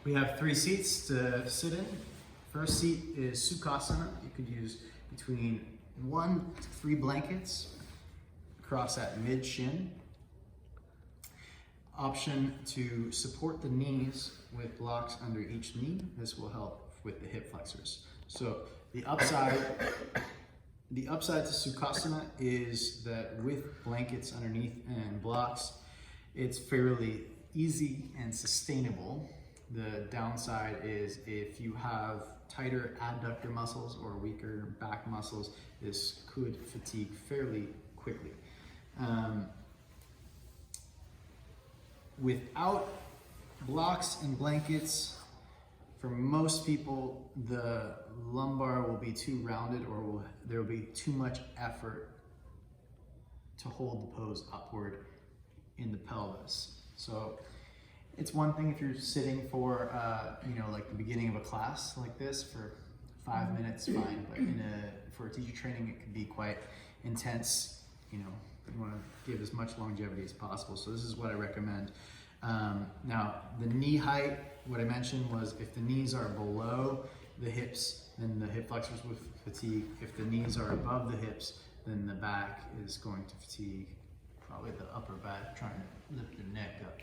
We have 3 seats to sit in. First seat is Sukhasana. You could use between 1 to 3 blankets across that mid shin. Option to support the knees with blocks under each knee. This will help with the hip flexors. So the upside to Sukhasana is that with blankets underneath and blocks, it's fairly easy and sustainable. The downside is if you have tighter adductor muscles or weaker back muscles, this could fatigue fairly quickly. Without blocks and blankets, for most people, the lumbar will be too rounded or there will be too much effort to hold the pose upward in the pelvis. So it's one thing if you're sitting for, like the beginning of a class like this for 5 minutes, fine. But for teacher training, it can be quite intense. You want to give as much longevity as possible. So this is what I recommend. Now, the knee height, what I mentioned was if the knees are below the hips, then the hip flexors will fatigue. If the knees are above the hips, then the back is going to fatigue. Probably the upper back, trying to lift the neck up.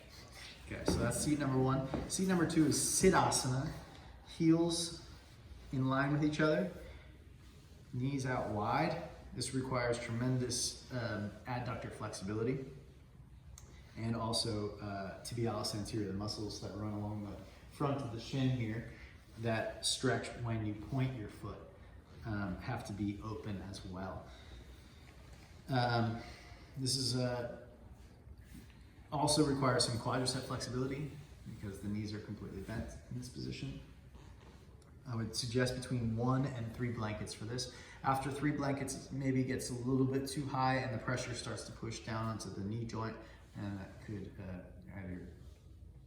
Okay, so that's seat number 1. Seat number 2 is Siddhasana. Heels in line with each other, knees out wide. This requires tremendous adductor flexibility and also tibialis anterior, the muscles that run along the front of the shin here that stretch when you point your foot have to be open as well. This is also requires some quadricep flexibility because the knees are completely bent in this position. I would suggest between 1 and 3 blankets for this. After 3 blankets, it maybe gets a little bit too high and the pressure starts to push down onto the knee joint, and that could either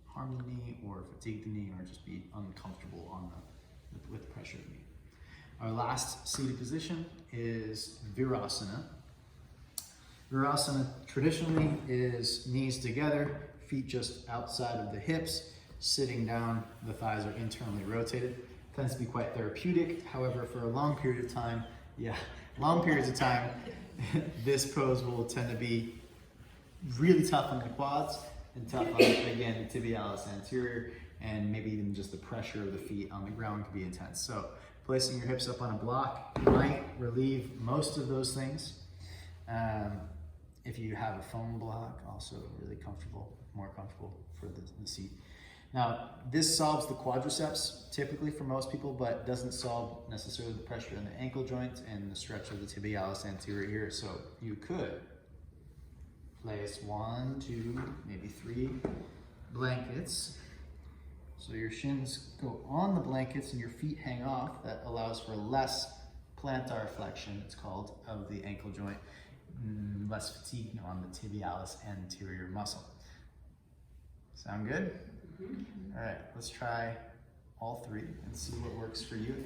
harm the knee or fatigue the knee or just be uncomfortable with the pressure of the knee. Our last seated position is Virasana. Virasana traditionally is knees together, feet just outside of the hips, sitting down, the thighs are internally rotated. Tends to be quite therapeutic. However, for a long period of time, this pose will tend to be really tough on the quads and tough on, again, the tibialis anterior, and maybe even just the pressure of the feet on the ground could be intense. So placing your hips up on a block might relieve most of those things. If you have a foam block, also really comfortable, more comfortable for the seat. Now, this solves the quadriceps typically for most people, but doesn't solve necessarily the pressure in the ankle joint and the stretch of the tibialis anterior here. So you could place 1, 2, maybe 3 blankets. So your shins go on the blankets and your feet hang off. That allows for less plantar flexion, it's called, of the ankle joint. Less fatigue on the tibialis anterior muscle. Sound good? All right, let's try all 3 and see what works for you.